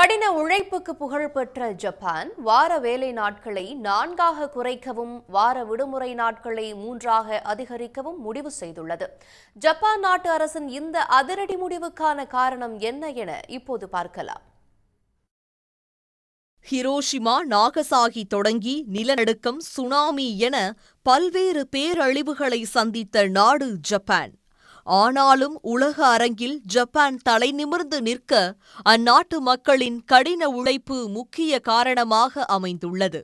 கடின உழைப்புக்கு புகழ்பெற்ற ஜப்பான் வார வேலை நாட்களை 4ஆக குறைக்கவும் வார விடுமுறை நாட்களை 3ஆக அதிகரிக்கவும் முடிவு செய்துள்ளது. ஜப்பான் நாட்டு அரசின் இந்த அதிரடி முடிவுக்கான காரணம் என்ன என இப்போது பார்க்கலாம். ஹிரோஷிமா, நாகசாகி தொடங்கி நிலநடுக்கம், சுனாமி என பல்வேறு பேரழிவுகளை சந்தித்த நாடு ஜப்பான். ஆனாலும் உலக அரங்கில் ஜப்பான் தலைநிமிர்ந்து நிற்க அந்நாட்டு மக்களின் கடின உழைப்பு முக்கிய காரணமாக அமைந்துள்ளது.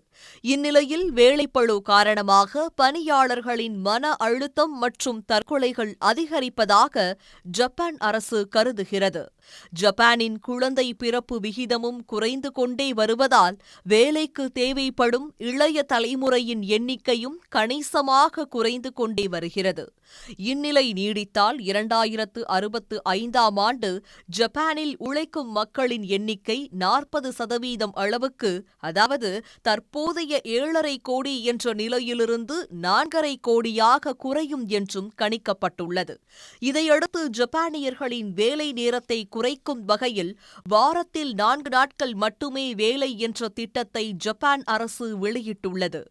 இந்நிலையில் வேலைப்பளு காரணமாக பணியாளர்களின் மன அழுத்தம் மற்றும் தற்கொலைகள் அதிகரிப்பதாக ஜப்பான் அரசு கருதுகிறது. ஜப்பானின் குழந்தை பிறப்பு விகிதமும் குறைந்து கொண்டே வருவதால் வேலைக்கு தேவைப்படும் இளைய தலைமுறையின் எண்ணிக்கையும் கணிசமாக குறைந்து கொண்டே வருகிறது. இந்நிலை நீடித்தால் 2065ஆம் ஆண்டு ஜப்பானில் உழைக்கும் மக்களின் எண்ணிக்கை 40% அளவுக்கு, அதாவது தற்போதைய 7.5 கோடி என்ற நிலையிலிருந்து 4.5 கோடியாக குறையும் என்றும் கணிக்கப்பட்டுள்ளது. இதையடுத்து ஜப்பானியர்களின் வேலை நேரத்தை குறைக்கும் வகையில் வாரத்தில் 4 நாட்கள் மட்டுமே வேலை என்ற திட்டத்தை ஜப்பான் அரசு வெளியிட்டுள்ளது.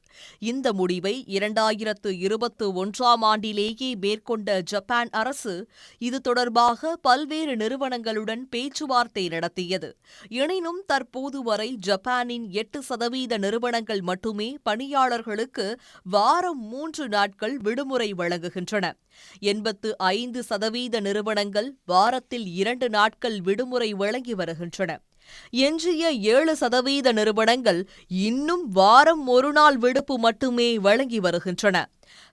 இந்த முடிவை 2021ஆம் ஆண்டிலேயே மேற்கொண்ட ஜப்பான் அரசு இது தொடர்பாக பல்வேறு நிறுவனங்களுடன் பேச்சுவார்த்தை நடத்தியது. எனினும் தற்போது வரை ஜப்பானின் 8% நிறுவனங்கள் மட்டுமே பணியாளர்களுக்கு வாரம் 3 நாட்கள் விடுமுறை வழங்குகின்றன. 85% நிறுவனங்கள் வாரத்தில் 2 நாட்கள் விடுமுறை வழங்கி வருகின்றன. எஞ்சிய 7% நிறுவனங்கள் இன்னும் வாரம் 1 நாள் விடுப்பு மட்டுமே வழங்கி வருகின்றன.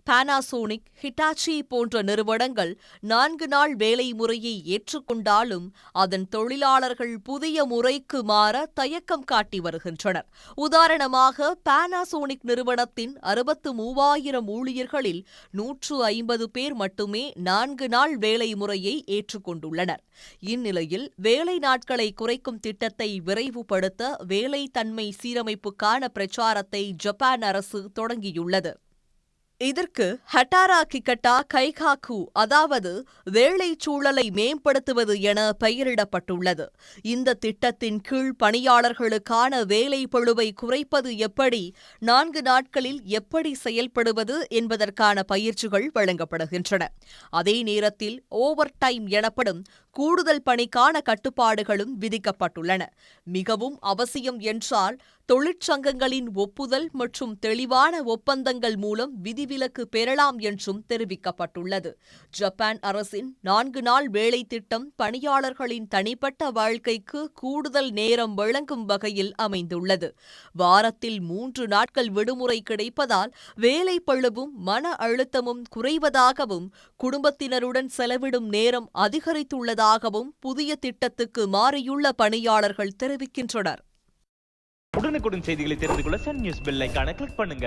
பானாசோனிக், ஹிட்டாச்சி போன்ற நிறுவனங்கள் 4 நாள் வேலை முறையை ஏற்றுக்கொண்டாலும் அதன் தொழிலாளர்கள் புதிய முறைக்கு மாற தயக்கம் காட்டி வருகின்றனர். உதாரணமாக பானாசோனிக் நிறுவனத்தின் 63,000 ஊழியர்களில் 150 பேர் மட்டுமே 4 நாள் வேலை முறையை ஏற்றுக்கொண்டுள்ளனர். இந்நிலையில் வேலை நாட்களை குறைக்கும் திட்டத்தை விரைவுபடுத்த வேலை தன்மை சீரமைப்புக்கான பிரச்சாரத்தை ஜப்பான் அரசு தொடங்கியுள்ளது. இதற்கு ஹட்டாரா கிகட்டா கைகாக்கு, அதாவது வேலை சூழலை மேம்படுத்துவது என பெயரிடப்பட்டுள்ளது. இந்த திட்டத்தின் கீழ் பணியாளர்களுக்கான வேலை பளுவை குறைப்பது எப்படி, 4 நாட்களில் எப்படி செயல்படுவது என்பதற்கான பயிற்சிகள் வழங்கப்படுகின்றன. அதே நேரத்தில் ஓவர் டைம் எனப்படும் கூடுதல் பணிக்கான கட்டுப்பாடுகளும் விதிக்கப்பட்டுள்ளன. மிகவும் அவசியம் என்றால் தொழிற்சங்கங்களின் ஒப்புதல் மற்றும் தெளிவான ஒப்பந்தங்கள் மூலம் விதிவிலக்கு பெறலாம் என்றும் தெரிவிக்கப்பட்டுள்ளது. ஜப்பான் அரசின் 4 நாள் வேலை திட்டம் பணியாளர்களின் தனிப்பட்ட வாழ்க்கைக்கு கூடுதல் நேரம் வழங்கும் வகையில் அமைந்துள்ளது. வாரத்தில் 3 நாட்கள் விடுமுறை கிடைப்பதால் வேலை பளுவும் மன அழுத்தமும் குறைவதாகவும் குடும்பத்தினருடன் செலவிடும் நேரம் அதிகரித்துள்ளதாகவும் புதிய திட்டத்துக்கு மாறியுள்ள பணியாளர்கள் தெரிவிக்கின்றனர். உடனுக்குடன் செய்திகளை தெரிந்து கொள்ள சன் நியூஸ் பெல் ஐகானை கிளிக் பண்ணுங்க.